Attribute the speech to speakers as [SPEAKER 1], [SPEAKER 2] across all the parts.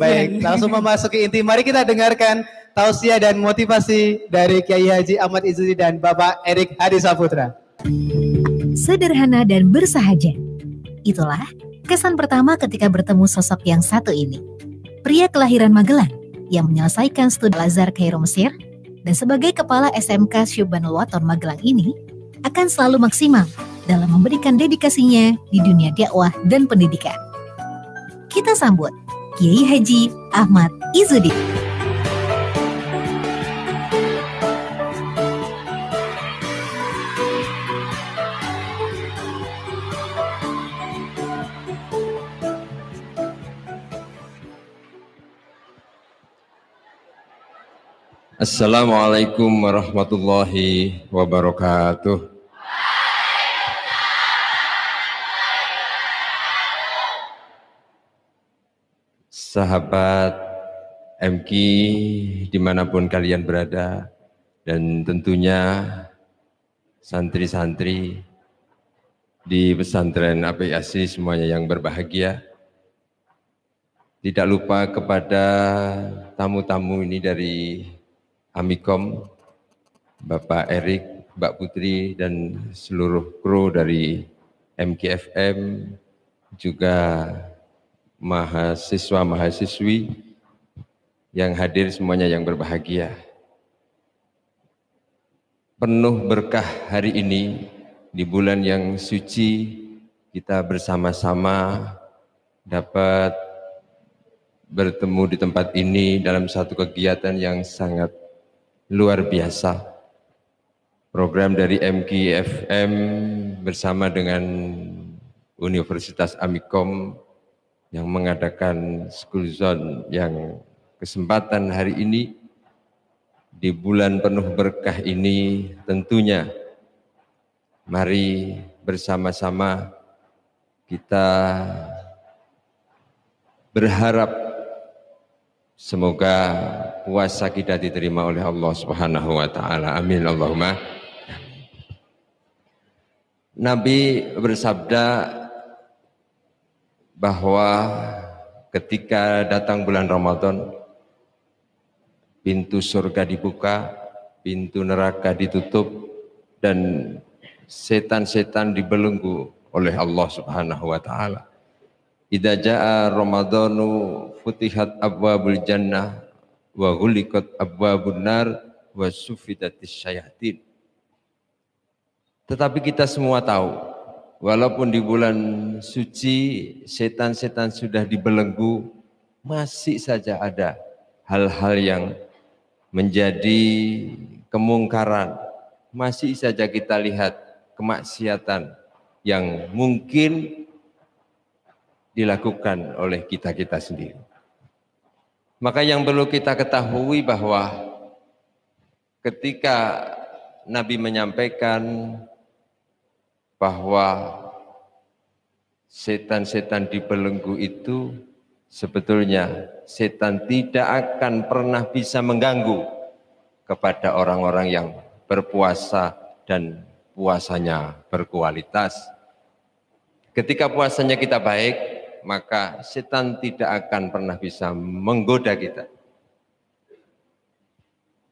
[SPEAKER 1] Baik, langsung memasuki inti. Mari kita dengarkan tausiah dan motivasi dari Kiai Haji Ahmad Izzuddin dan Bapak Erik Hadi Saputra.
[SPEAKER 2] Sederhana dan bersahaja. Itulah kesan pertama ketika bertemu sosok yang satu ini. Pria kelahiran Magelang yang menyelesaikan studi Al-Azhar Kairo Mesir dan sebagai kepala SMK Syubhanul Waton Magelang ini akan selalu maksimal dalam memberikan dedikasinya di dunia dakwah dan pendidikan. Kita sambut Kiai Haji Ahmad Izzuddin.
[SPEAKER 3] Assalamualaikum warahmatullahi wabarakatuh. Sahabat MQ dimanapun kalian berada, dan tentunya santri-santri di pesantren APIASI semuanya yang berbahagia. Tidak lupa kepada tamu-tamu ini dari Amikom, Bapak Erik, Mbak Putri, dan seluruh kru dari MKFM, juga mahasiswa-mahasiswi yang hadir semuanya yang berbahagia. Penuh berkah hari ini, di bulan yang suci, kita bersama-sama dapat bertemu di tempat ini dalam satu kegiatan yang sangat luar biasa. Program dari MKFM bersama dengan Universitas Amikom yang mengadakan School Zone yang kesempatan hari ini di bulan penuh berkah ini, tentunya mari bersama-sama kita berharap semoga puasa kita diterima oleh Allah Subhanahu wa taala. Amin Allahumma. Nabi bersabda bahwa ketika datang bulan Ramadan, pintu surga dibuka, pintu neraka ditutup, dan setan-setan dibelenggu oleh Allah Subhanahu wa taala. Idza jaa Ramadhanu futihat abwabul jannah wa ghuliqat abwabun nar wa suffidatis syayatin. Tetapi kita semua tahu, walaupun di bulan suci setan-setan sudah dibelenggu, masih saja ada hal-hal yang menjadi kemungkaran. Masih saja kita lihat kemaksiatan yang mungkin dilakukan oleh kita-kita sendiri. Maka yang perlu kita ketahui bahwa ketika Nabi menyampaikan bahwa setan-setan dibelenggu itu, sebetulnya setan tidak akan pernah bisa mengganggu kepada orang-orang yang berpuasa dan puasanya berkualitas. Ketika puasanya kita baik, maka setan tidak akan pernah bisa menggoda kita.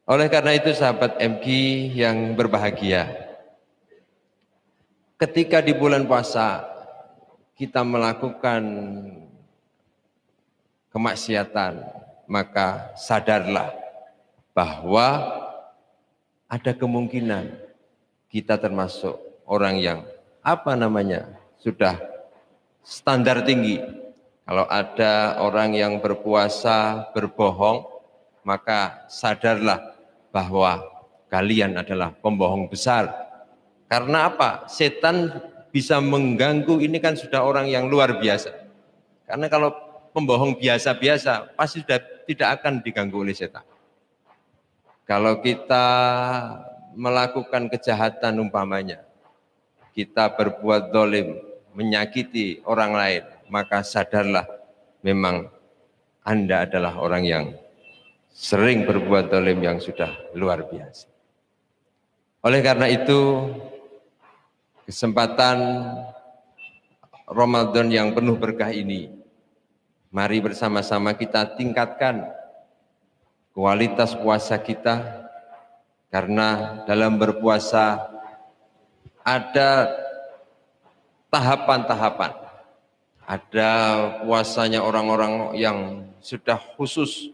[SPEAKER 3] Oleh karena itu sahabat MQ yang berbahagia, ketika di bulan puasa kita melakukan kemaksiatan, maka sadarlah bahwa ada kemungkinan kita termasuk orang yang sudah standar tinggi. Kalau ada orang yang berpuasa berbohong, maka sadarlah bahwa kalian adalah pembohong besar. Karena apa? Setan bisa mengganggu, ini kan sudah orang yang luar biasa. Karena kalau pembohong biasa-biasa pasti sudah tidak akan diganggu oleh setan. Kalau kita melakukan kejahatan umpamanya, kita berbuat zalim, menyakiti orang lain, maka sadarlah memang Anda adalah orang yang sering berbuat zalim yang sudah luar biasa. Oleh karena itu, kesempatan Ramadan yang penuh berkah ini, mari bersama-sama kita tingkatkan kualitas puasa kita, karena dalam berpuasa ada tahapan-tahapan. Ada puasanya orang-orang yang sudah khusus,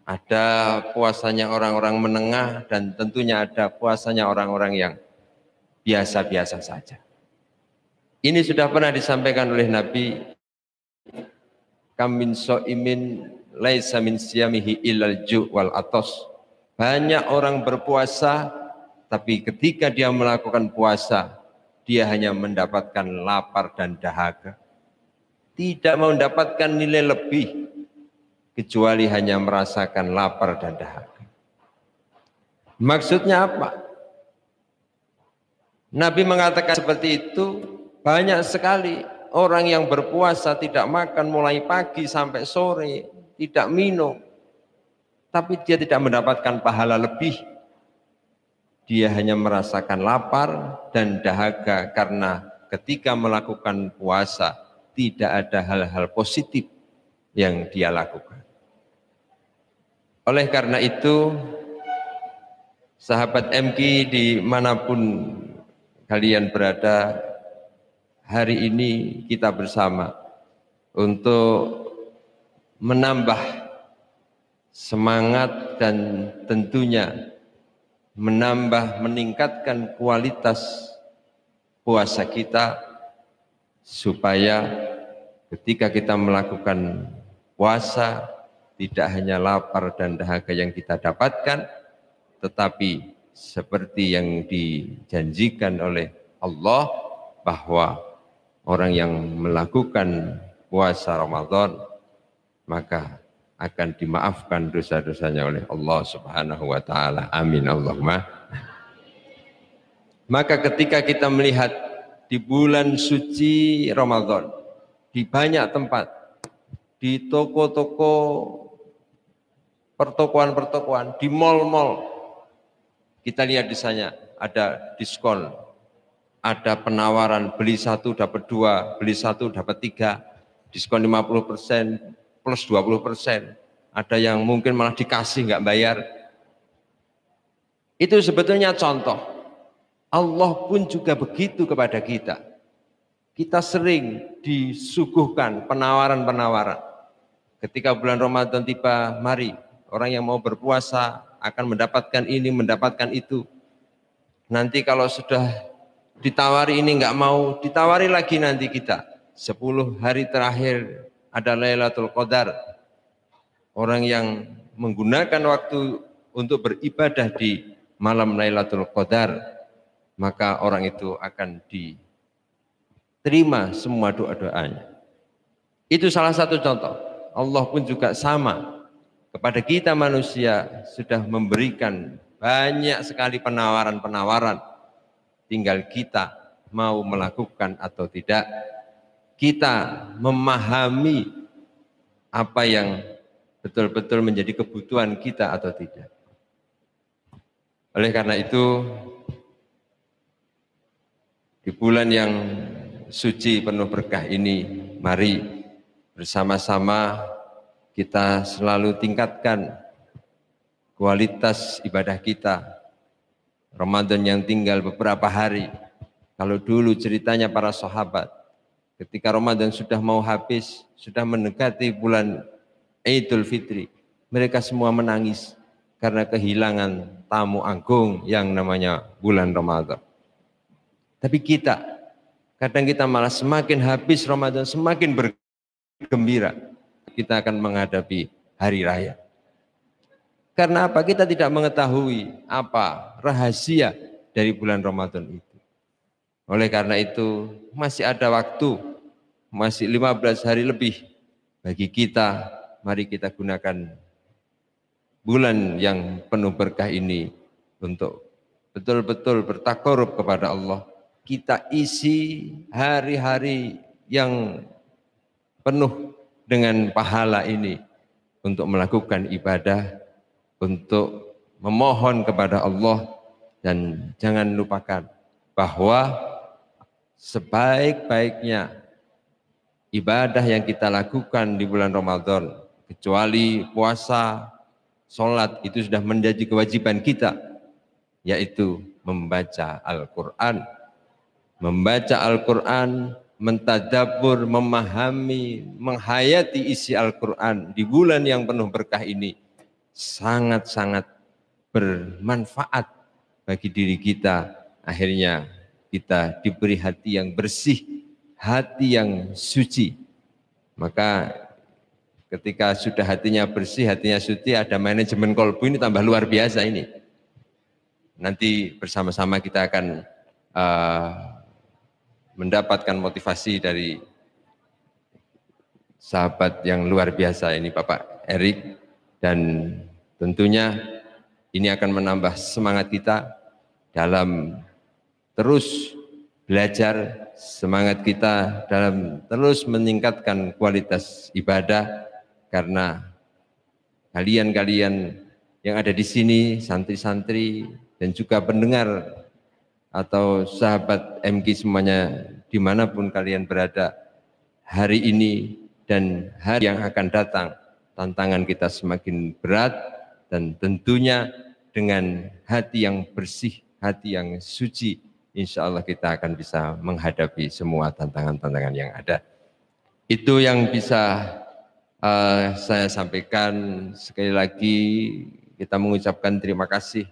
[SPEAKER 3] ada puasanya orang-orang menengah, dan tentunya ada puasanya orang-orang yang biasa-biasa saja. Ini sudah pernah disampaikan oleh Nabi, kam min shaimin laisa min siyamihi illal ju' wal atos. Banyak orang berpuasa, tapi ketika dia melakukan puasa, dia hanya mendapatkan lapar dan dahaga. Tidak mendapatkan nilai lebih, kecuali hanya merasakan lapar dan dahaga. Maksudnya apa? Nabi mengatakan seperti itu, banyak sekali orang yang berpuasa tidak makan mulai pagi sampai sore, tidak minum, tapi dia tidak mendapatkan pahala lebih. Dia hanya merasakan lapar dan dahaga karena ketika melakukan puasa tidak ada hal-hal positif yang dia lakukan. Oleh karena itu, sahabat MQ dimanapun kalian berada, hari ini kita bersama untuk menambah semangat dan tentunya meningkatkan kualitas puasa kita, supaya ketika kita melakukan puasa tidak hanya lapar dan dahaga yang kita dapatkan, tetapi seperti yang dijanjikan oleh Allah, bahwa orang yang melakukan puasa Ramadan maka akan dimaafkan dosa-dosanya oleh Allah Subhanahu wa taala. Amin Allahumma. Maka ketika kita melihat di bulan suci Ramadan, di banyak tempat, di toko-toko, pertokoan-pertokoan, di mal-mal, kita lihat di sana ada diskon, ada penawaran beli satu dapat dua, beli satu dapat tiga, diskon 50% plus 20%, ada yang mungkin malah dikasih nggak bayar. Itu sebetulnya contoh. Allah pun juga begitu kepada kita. Kita sering disuguhkan penawaran-penawaran. Ketika bulan Ramadan tiba, mari orang yang mau berpuasa akan mendapatkan ini, mendapatkan itu. Nanti kalau sudah ditawari ini nggak mau, ditawari lagi nanti kita. 10 hari terakhir ada Lailatul Qadar. Orang yang menggunakan waktu untuk beribadah di malam Lailatul Qadar, maka orang itu akan diterima semua doa-doanya. Itu salah satu contoh. Allah pun juga sama kepada kita manusia, sudah memberikan banyak sekali penawaran-penawaran. Tinggal kita mau melakukan atau tidak. Kita memahami apa yang betul-betul menjadi kebutuhan kita atau tidak. Oleh karena itu, di bulan yang suci penuh berkah ini, mari bersama-sama kita selalu tingkatkan kualitas ibadah kita. Ramadan yang tinggal beberapa hari, kalau dulu ceritanya para sahabat, ketika Ramadan sudah mau habis, sudah mendekati bulan Idul Fitri, mereka semua menangis karena kehilangan tamu agung yang namanya bulan Ramadan. Tapi kita, kadang kita malah semakin habis Ramadan, semakin bergembira. Kita akan menghadapi hari raya. Karena apa? Kita tidak mengetahui apa rahasia dari bulan Ramadan itu. Oleh karena itu, masih ada waktu, masih 15 hari lebih bagi kita. Mari kita gunakan bulan yang penuh berkah ini untuk betul-betul bertakarub kepada Allah. Kita isi hari-hari yang penuh dengan pahala ini untuk melakukan ibadah, untuk memohon kepada Allah, dan jangan lupakan bahwa sebaik-baiknya ibadah yang kita lakukan di bulan Ramadan, kecuali puasa, sholat, itu sudah menjadi kewajiban kita, yaitu membaca Al-Quran. Membaca Al-Quran, mentadabbur, memahami, menghayati isi Al-Quran di bulan yang penuh berkah ini sangat-sangat bermanfaat bagi diri kita. Akhirnya kita diberi hati yang bersih, hati yang suci. Maka ketika sudah hatinya bersih, hatinya suci, ada manajemen kolbu, ini tambah luar biasa ini. Nanti bersama-sama kita akan mendapatkan motivasi dari sahabat yang luar biasa ini, Bapak Erik, dan tentunya ini akan menambah semangat kita dalam terus belajar, semangat kita dalam terus meningkatkan kualitas ibadah, karena kalian-kalian yang ada di sini, santri-santri dan juga pendengar atau sahabat MK semuanya, dimanapun kalian berada, hari ini dan hari yang akan datang, tantangan kita semakin berat, dan tentunya dengan hati yang bersih, hati yang suci, insya Allah kita akan bisa menghadapi semua tantangan-tantangan yang ada. Itu yang bisa saya sampaikan. Sekali lagi kita mengucapkan terima kasih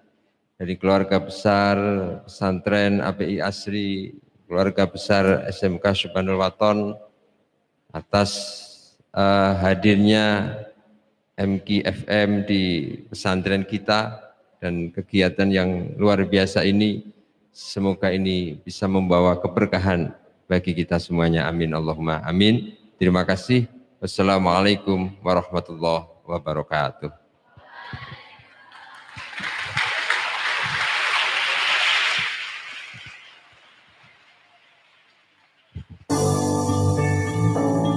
[SPEAKER 3] dari keluarga besar pesantren API Asri, keluarga besar SMK Subhanul Waton, atas hadirnya MK FM di pesantren kita, dan kegiatan yang luar biasa ini, semoga ini bisa membawa keberkahan bagi kita semuanya. Amin Allahumma amin. Terima kasih. Wassalamualaikum warahmatullahi wabarakatuh.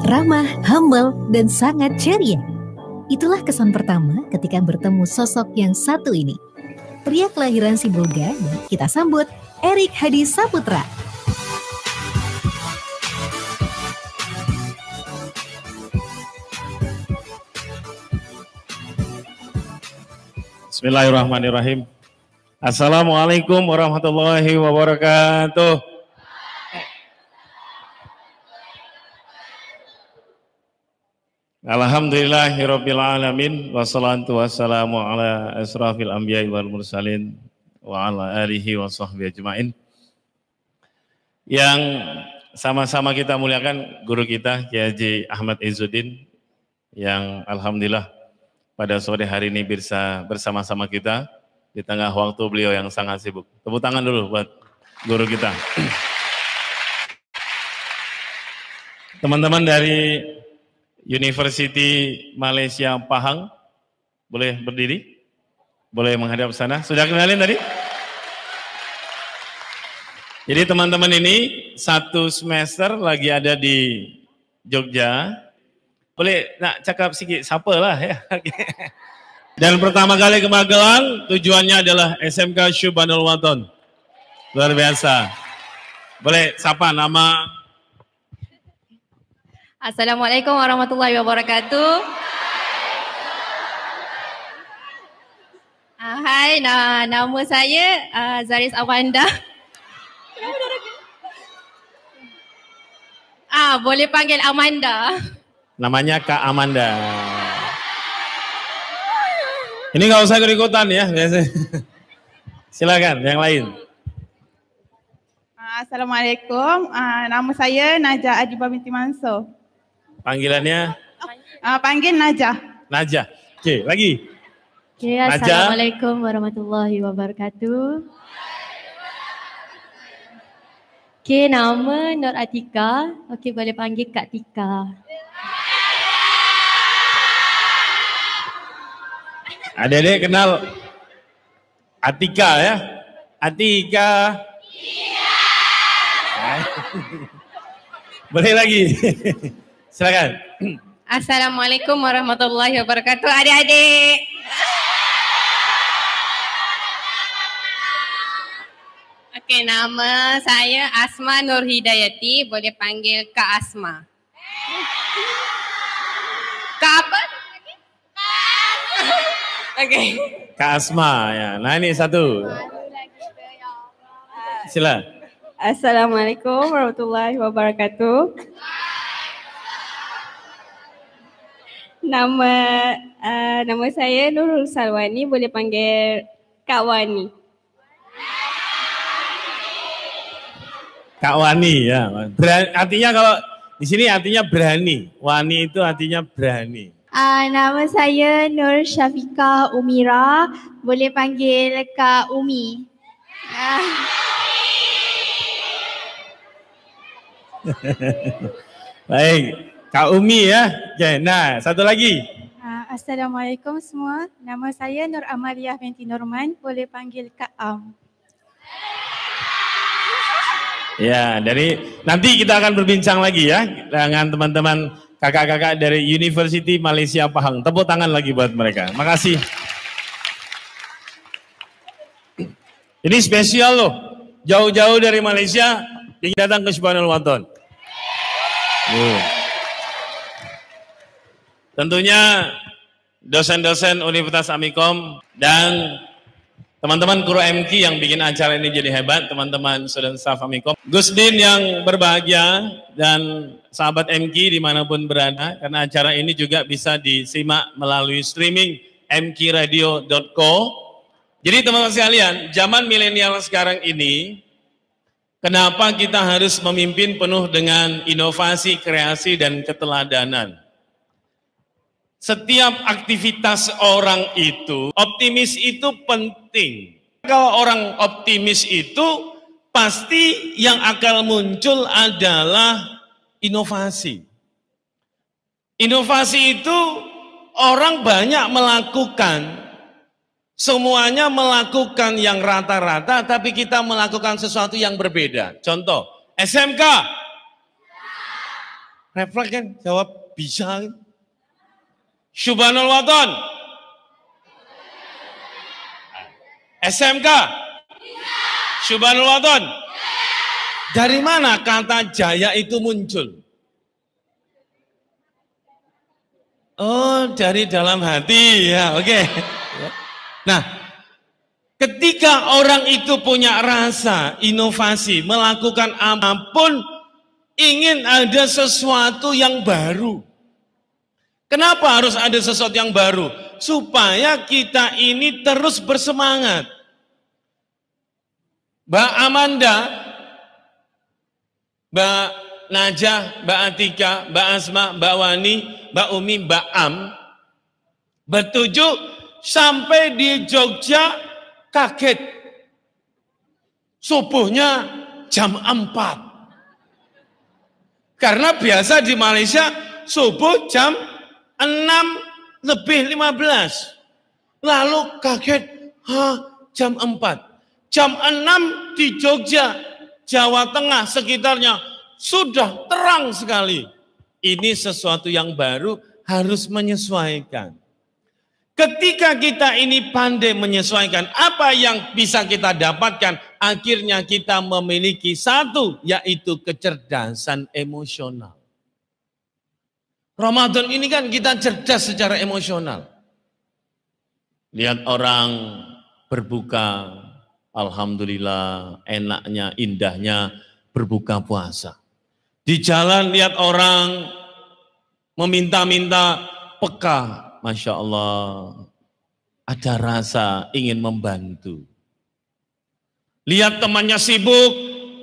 [SPEAKER 2] Ramah, humble, dan sangat ceria. Itulah kesan pertama ketika bertemu sosok yang satu ini. Pria kelahiran Sibolga, dan kita sambut Erik Hadi Saputra.
[SPEAKER 4] Bismillahirrahmanirrahim. Assalamualaikum warahmatullahi wabarakatuh. Alhamdulillahirabbil alamin, wassalatu wassalamu ala asrafil anbiya'i wal mursalin wa ala alihi wa sahbihi ajmain. Yang sama-sama kita muliakan guru kita Kiai Haji Ahmad Izzuddin, yang alhamdulillah pada sore hari ini bisa bersama-sama kita di tengah waktu beliau yang sangat sibuk. Tepuk tangan dulu buat guru kita. Teman-teman dari University Malaysia Pahang, boleh berdiri? Boleh menghadap sana? Sudah kenalin tadi? Jadi teman-teman ini satu semester lagi ada di Jogja. Boleh nak cakap sedikit siapa lah ya. Dan pertama kali ke Magelang, tujuannya adalah SMK Subhanul Waton. Luar biasa. Boleh sapa nama?
[SPEAKER 5] Assalamualaikum warahmatullahi wabarakatuh. Hai, nama saya Zaris Awanda. Boleh panggil Amanda.
[SPEAKER 4] Namanya Kak Amanda. Ini nggak usah ikut-ikutan ya, biasanya. Silakan, yang lain.
[SPEAKER 6] Assalamualaikum, nama saya Najah Adibah binti Mansur.
[SPEAKER 4] Panggilannya?
[SPEAKER 6] Panggil Najah.
[SPEAKER 4] Najah. Oke, lagi.
[SPEAKER 5] Oke, Assalamualaikum warahmatullahi wabarakatuh. Oke, nama Nur Atika. Oke, boleh panggil Kak Tika.
[SPEAKER 4] Adik-adik kenal Atika ya? Atika. Boleh lagi. Silakan.
[SPEAKER 5] Assalamualaikum warahmatullahi wabarakatuh, adik-adik.
[SPEAKER 7] Okey, nama saya Asma Nur Hidayati, boleh panggil Kak Asma. Kak apa? Okey.
[SPEAKER 4] Kak Asma ya. Nah ini satu. Sila.
[SPEAKER 6] Assalamualaikum warahmatullahi wabarakatuh. Nama saya Nurul Salwani, boleh panggil Kak Wani.
[SPEAKER 4] Kak Wani ya. Artinya kalau di sini artinya berani. Wani itu artinya berani.
[SPEAKER 8] Nama saya Nur Syafiqah Umira, boleh panggil Kak Umi.
[SPEAKER 4] Baik, Kak Umi ya. Oke, nah satu lagi.
[SPEAKER 8] Assalamualaikum semua, nama saya Nur Amalia binti Norman, boleh panggil Kak Am.
[SPEAKER 4] Ya, dari nanti kita akan berbincang lagi ya dengan teman-teman kakak-kakak dari University Malaysia Pahang. Tepuk tangan lagi buat mereka. Makasih. Ini spesial loh. Jauh-jauh dari Malaysia ingin datang ke Subhanul Waton. Tentunya dosen-dosen Universitas Amikom dan teman-teman kru MK yang bikin acara ini jadi hebat, teman-teman student staff Amikom. Gus Din yang berbahagia dan sahabat MK dimanapun berada, karena acara ini juga bisa disimak melalui streaming mkradio.co. Jadi teman-teman sekalian, zaman milenial sekarang ini, kenapa kita harus memimpin penuh dengan inovasi, kreasi, dan keteladanan? Setiap aktivitas orang itu, optimis itu penting. Kalau orang optimis itu, pasti yang akan muncul adalah inovasi. Inovasi itu orang banyak melakukan, semuanya melakukan yang rata-rata, tapi kita melakukan sesuatu yang berbeda. Contoh, SMK. Refleks kan, jawab bisa. Subhanul Waton. SMK. Subhanul Waton. Dari mana kata jaya itu muncul? Oh, dari dalam hati ya, oke. Nah, ketika orang itu punya rasa inovasi, melakukan apapun, ingin ada sesuatu yang baru. Kenapa harus ada sesuatu yang baru? Supaya kita ini terus bersemangat. Mbak Amanda, Mbak Najah, Mbak Atika, Mbak Asma, Mbak Wani, Mbak Umi, Mbak Am, bertujuh sampai di Jogja kaget. Subuhnya jam 4. Karena biasa di Malaysia subuh jam 6:15. Lalu kaget, jam 4. Jam 6 di Jogja, Jawa Tengah sekitarnya sudah terang sekali. Ini sesuatu yang baru, harus menyesuaikan. Ketika kita ini pandai menyesuaikan, apa yang bisa kita dapatkan? Akhirnya kita memiliki satu, yaitu kecerdasan emosional. Ramadan ini kan kita cerdas secara emosional. Lihat orang berbuka, alhamdulillah, enaknya, indahnya berbuka puasa. Di jalan lihat orang meminta-minta peka, Masya Allah, ada rasa ingin membantu. Lihat temannya sibuk,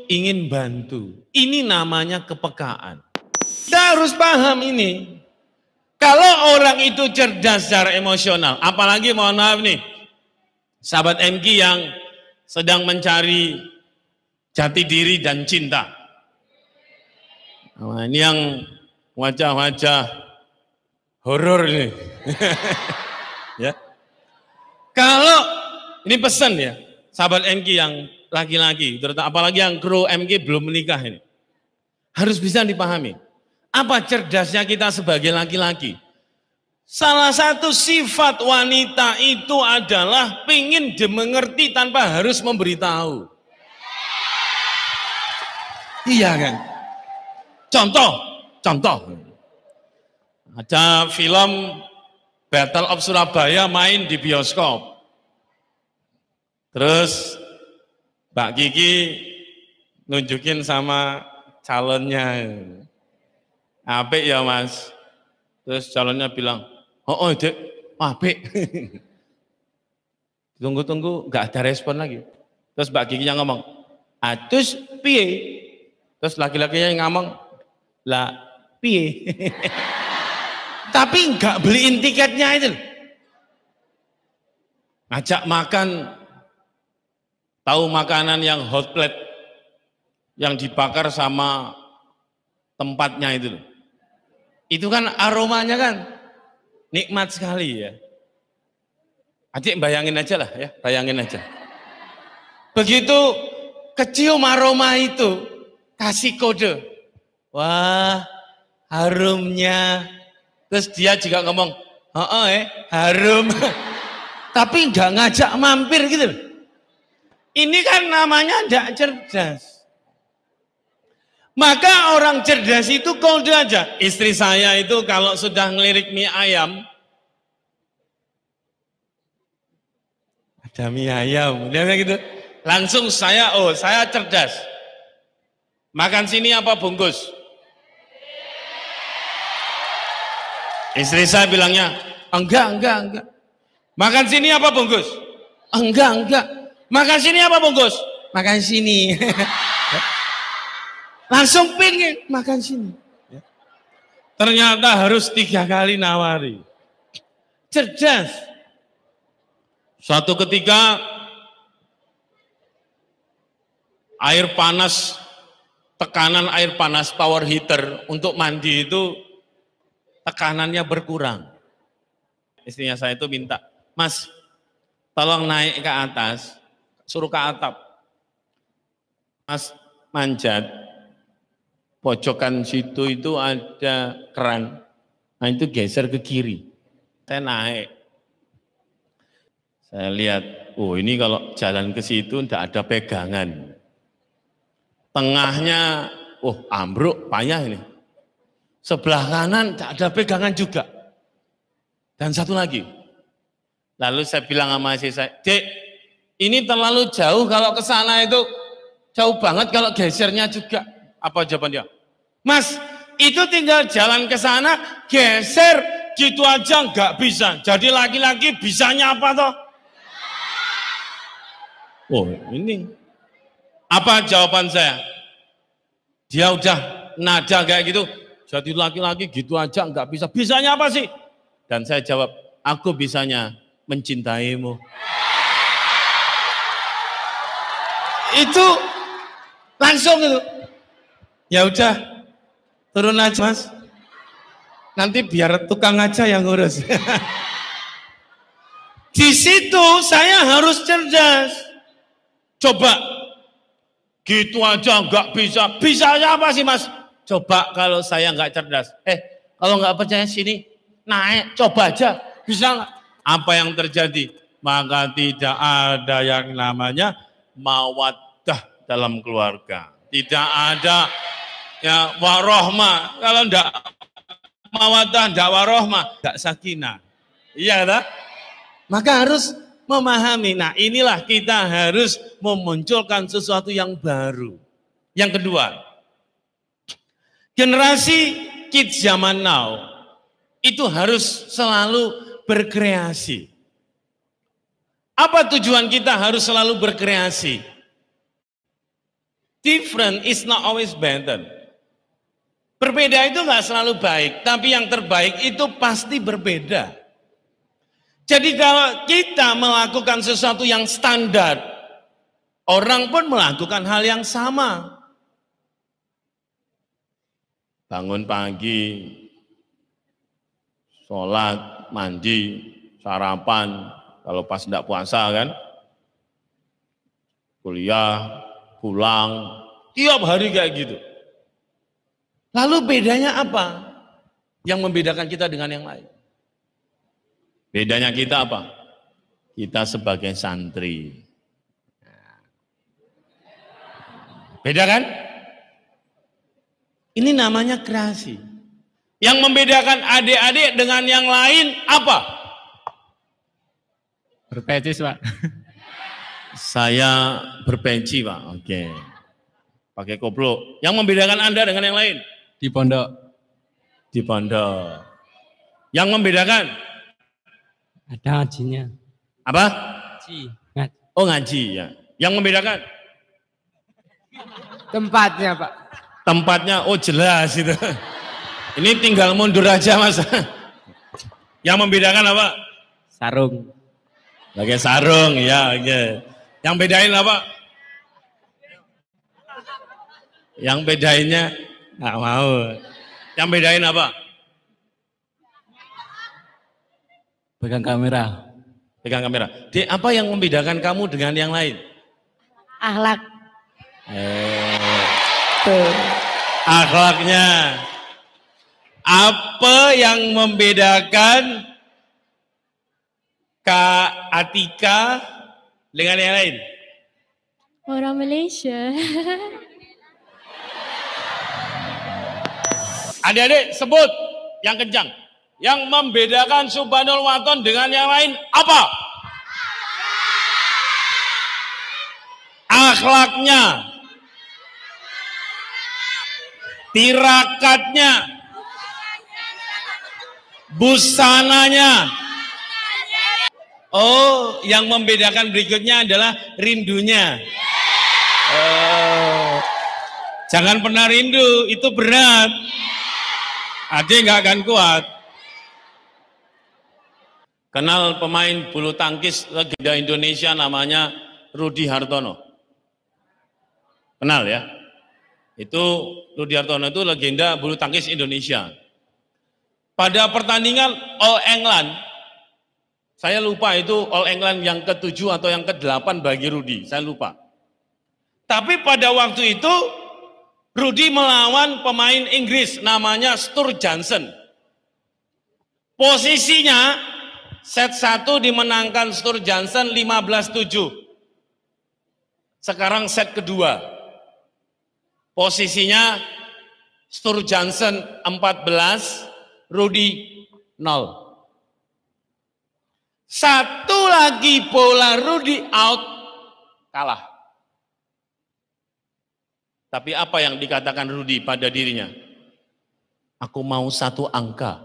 [SPEAKER 4] ingin bantu. Ini namanya kepekaan. Kita harus paham ini. Kalau orang itu cerdas secara emosional, apalagi mohon maaf nih, sahabat MK yang sedang mencari jati diri dan cinta. Nah, ini yang wajah-wajah horor ini. Ya. Kalau ini pesan ya, sahabat MK yang laki-laki, terutama apalagi yang kru MK belum menikah ini, harus bisa dipahami. Apa cerdasnya kita sebagai laki-laki? Salah satu sifat wanita itu adalah pingin dimengerti tanpa harus memberitahu. Iya kan? Contoh. Ada film Battle of Surabaya main di bioskop. Terus Mbak Kiki nunjukin sama calonnya. Apik ya Mas. Terus calonnya bilang, oh Dek, apik. Tunggu-tunggu, nggak ada respon lagi. Terus Mbak Kiki yang ngomong, terus piye? Terus laki-lakinya yang ngomong, lah piye? Tapi nggak beliin tiketnya itu. Ngajak makan, tahu makanan yang hot plate, yang dibakar sama tempatnya itu. Itu kan aromanya kan nikmat sekali ya. Adik bayangin aja lah ya, bayangin aja. Begitu kecium aroma itu, kasih kode. Wah, harumnya. Terus dia juga ngomong, harum. Tapi nggak ngajak mampir gitu. Ini kan namanya tidak cerdas. Maka orang cerdas itu kode aja. Istri saya itu kalau sudah ngelirik mie ayam, ada mie ayam, dia bilang gitu. Langsung saya cerdas. Makan sini apa bungkus? Istri saya bilangnya, enggak. Makan sini apa bungkus? Enggak. Makan sini apa bungkus? Makan sini. Langsung pengen makan sini. Ternyata harus 3 kali nawari. Cerdas. Suatu ketika air panas, tekanan air panas power heater untuk mandi itu tekanannya berkurang. Istrinya saya itu minta, Mas, tolong naik ke atas, suruh ke atap. Mas manjat, pojokan situ itu ada keran, nah itu geser ke kiri. Saya naik. Saya lihat, ini kalau jalan ke situ tidak ada pegangan. Tengahnya, ambruk, payah ini. Sebelah kanan tidak ada pegangan juga. Dan satu lagi. Lalu saya bilang sama istri saya, Dek, ini terlalu jauh kalau ke sana itu jauh banget kalau gesernya juga. Apa jawaban dia? Mas, itu tinggal jalan ke sana, geser gitu aja nggak bisa. Jadi laki-laki bisanya apa toh? Ini. Apa jawaban saya? Dia udah nada kayak gitu. Jadi laki-laki gitu aja nggak bisa. Bisanya apa sih? Dan saya jawab, aku bisanya mencintaimu. Itu langsung itu. Ya udah, turun aja Mas. Nanti biar tukang aja yang ngurus. Di situ saya harus cerdas. Coba, gitu aja nggak bisa. Bisanya apa sih Mas? Coba kalau saya nggak cerdas, kalau nggak percaya sini, naik, coba aja, bisa nggak? Apa yang terjadi? Maka tidak ada yang namanya mawaddah dalam keluarga. Tidak ada ya warohmah. Kalau enggak mawaddah, enggak warohmah, enggak sakinah. Iya kan? Maka harus memahami. Nah inilah kita harus memunculkan sesuatu yang baru. Yang kedua, generasi kids zaman now itu harus selalu berkreasi. Apa tujuan kita harus selalu berkreasi? Different is not always better. Berbeda itu nggak selalu baik, tapi yang terbaik itu pasti berbeda. Jadi kalau kita melakukan sesuatu yang standar, orang pun melakukan hal yang sama. Bangun pagi, sholat, mandi, sarapan, kalau pas tidak puasa kan, kuliah, pulang, tiap hari kayak gitu. Lalu bedanya apa? Yang membedakan kita dengan yang lain? Bedanya kita apa? Kita sebagai santri. Beda kan? Ini namanya kreasi. Yang membedakan adik-adik dengan yang lain apa?
[SPEAKER 9] Berpecis, Pak.
[SPEAKER 4] Saya berpenci, Pak. Oke. Pakai koplo. Yang membedakan Anda dengan yang lain?
[SPEAKER 9] Di pondok.
[SPEAKER 4] Di pondok. Yang membedakan?
[SPEAKER 9] Ada ngajinya.
[SPEAKER 4] Apa?
[SPEAKER 9] Ngaji.
[SPEAKER 4] Oh, ngaji ya. Yang membedakan?
[SPEAKER 9] Tempatnya, Pak.
[SPEAKER 4] Tempatnya, oh jelas itu. Ini tinggal mundur aja, Mas. Yang membedakan apa?
[SPEAKER 9] Sarung.
[SPEAKER 4] Pakai sarung, ya. Okay. Yang bedain apa? Yang bedainnya nggak mau. Yang bedain apa?
[SPEAKER 9] Pegang kamera.
[SPEAKER 4] Pegang kamera. Apa yang membedakan kamu dengan yang lain?
[SPEAKER 8] Akhlak.
[SPEAKER 4] Akhlaknya. Apa yang membedakan Kak Atika dengan yang lain?
[SPEAKER 5] Orang Malaysia.
[SPEAKER 4] Adik-adik sebut yang kencang. Yang membedakan Subhanul Waton dengan yang lain apa? Akhlaknya. Tirakatnya. Busananya. Oh, yang membedakan berikutnya adalah rindunya. Oh, jangan pernah rindu, itu berat. Adik nggak akan kuat. Kenal pemain bulu tangkis legenda Indonesia namanya Rudi Hartono. Kenal ya? Itu Rudi Hartono itu legenda bulu tangkis Indonesia. Pada pertandingan All England, saya lupa itu All England yang ke-7 atau yang ke-8 bagi Rudi, saya lupa. Tapi pada waktu itu Rudi melawan pemain Inggris namanya Stur Johnson. Posisinya set 1 dimenangkan Stur Johnson 15-7. Sekarang set kedua. Posisinya Stur Johnson 14, Rudi 0. Satu lagi bola Rudi out, kalah. Tapi apa yang dikatakan Rudi pada dirinya? Aku mau satu angka.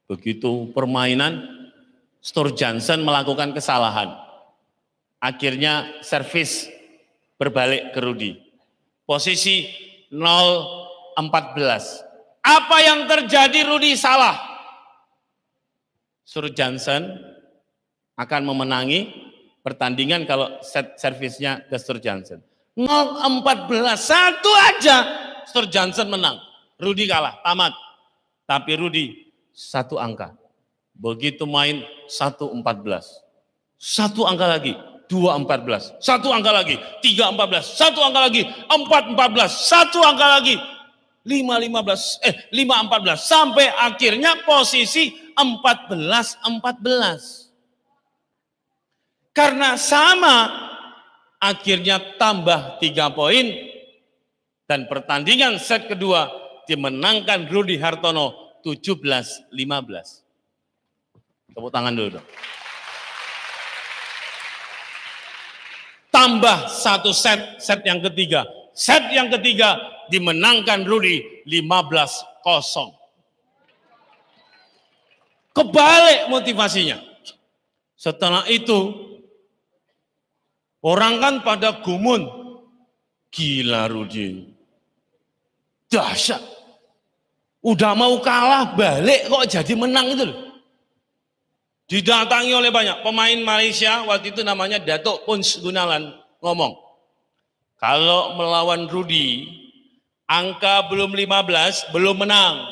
[SPEAKER 4] Begitu permainan, Stur Johnson melakukan kesalahan. Akhirnya servis berbalik ke Rudi. Posisi 0-14. Apa yang terjadi Rudi salah? Stur Johnson akan memenangi pertandingan kalau set servisnya ke Stur Johnson. 0-14, satu aja Stur Johnson menang. Rudi kalah, tamat. Tapi Rudi satu angka. Begitu main 1-14. Satu angka lagi, 2-14. Satu angka lagi, 3-14. Satu angka lagi, 4-14. Satu angka lagi, 5-14. 5-14. Sampai akhirnya posisi 14-14. Karena sama, akhirnya tambah 3 poin dan pertandingan set kedua dimenangkan Rudi Hartono 17-15. Tepuk tangan dulu dong. Tambah 1 set, set yang ketiga. Set yang ketiga dimenangkan Rudi 15-0. Kebalik motivasinya. Setelah itu, orang kan pada gumun. Gila Rudi. Dahsyat. Udah mau kalah balik kok jadi menang itu loh. Didatangi oleh banyak pemain Malaysia, waktu itu namanya Datuk Punch Gunalan ngomong. Kalau melawan Rudi, angka belum 15, belum menang.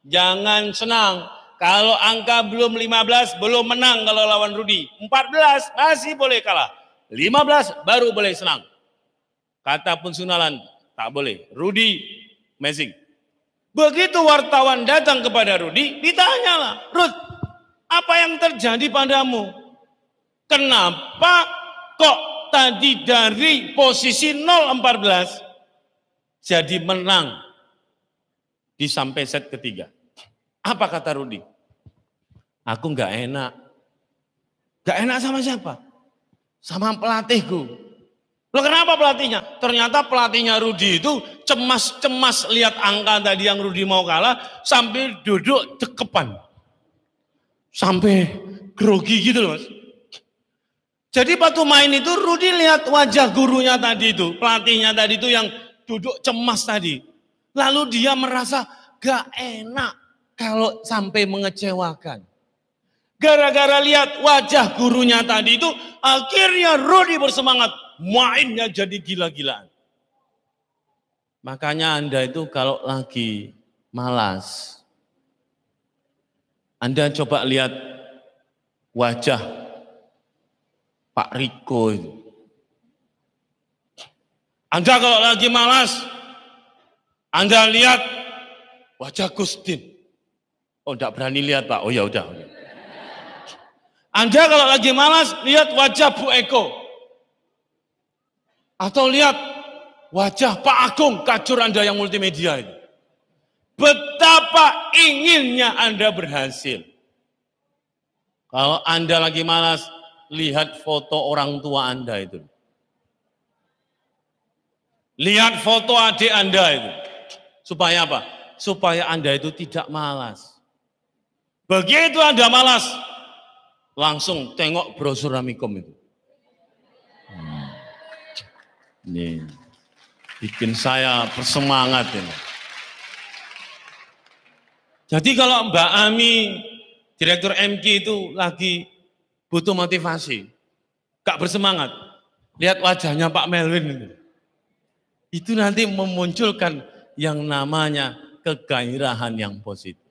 [SPEAKER 4] Jangan senang. Kalau angka belum 15, belum menang kalau lawan Rudi. 14 masih boleh kalah. 15 baru boleh senang. Kata Punch Gunalan, tak boleh. Rudi, amazing. Begitu wartawan datang kepada Rudi, ditanyalah, Rud, apa yang terjadi padamu? Kenapa kok tadi dari posisi 0-14 jadi menang di sampai set ketiga. Apa kata Rudi? Aku nggak enak. Nggak enak sama siapa? Sama pelatihku. Loh kenapa pelatihnya? Ternyata pelatihnya Rudi itu cemas-cemas lihat angka tadi yang Rudi mau kalah sampai duduk dekepan. Sampai grogi gitu loh Mas. Jadi waktu main itu Rudi lihat wajah gurunya tadi itu, pelatihnya tadi itu yang duduk cemas tadi. Lalu dia merasa gak enak kalau sampai mengecewakan. Gara-gara lihat wajah gurunya tadi itu, akhirnya Rudi bersemangat, mainnya jadi gila-gilaan. Makanya Anda itu kalau lagi malas, Anda coba lihat wajah Pak Riko itu. Anda kalau lagi malas, Anda lihat wajah Gustin. Oh, enggak berani lihat Pak. Oh ya udah. Anda kalau lagi malas, lihat wajah Bu Eko. Atau lihat wajah Pak Agung, kacur Anda yang multimedia itu. Betapa inginnya Anda berhasil. Kalau Anda lagi malas, lihat foto orang tua Anda itu. Lihat foto adik Anda itu. Supaya apa? Supaya Anda itu tidak malas. Begitu Anda malas, langsung tengok brosur Amikom itu. Ini bikin saya bersemangat ini. Jadi kalau Mbak Ami, Direktur MK itu lagi butuh motivasi, gak bersemangat, lihat wajahnya Pak Melvin itu. Itu nanti memunculkan yang namanya kegairahan yang positif.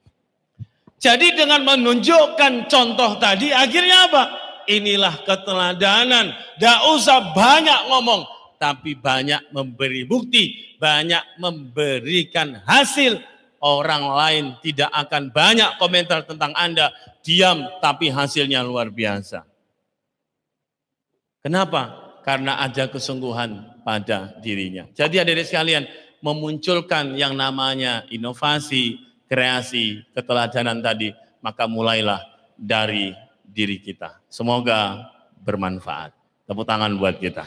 [SPEAKER 4] Jadi dengan menunjukkan contoh tadi, akhirnya apa? Inilah keteladanan. Gak usah banyak ngomong, tapi banyak memberi bukti, banyak memberikan hasil. Orang lain tidak akan banyak komentar tentang Anda, diam tapi hasilnya luar biasa. Kenapa? Karena ada kesungguhan pada dirinya. Jadi adik-adik sekalian, memunculkan yang namanya inovasi, kreasi, keteladanan tadi, maka mulailah dari diri kita. Semoga bermanfaat. Tepuk tangan buat kita.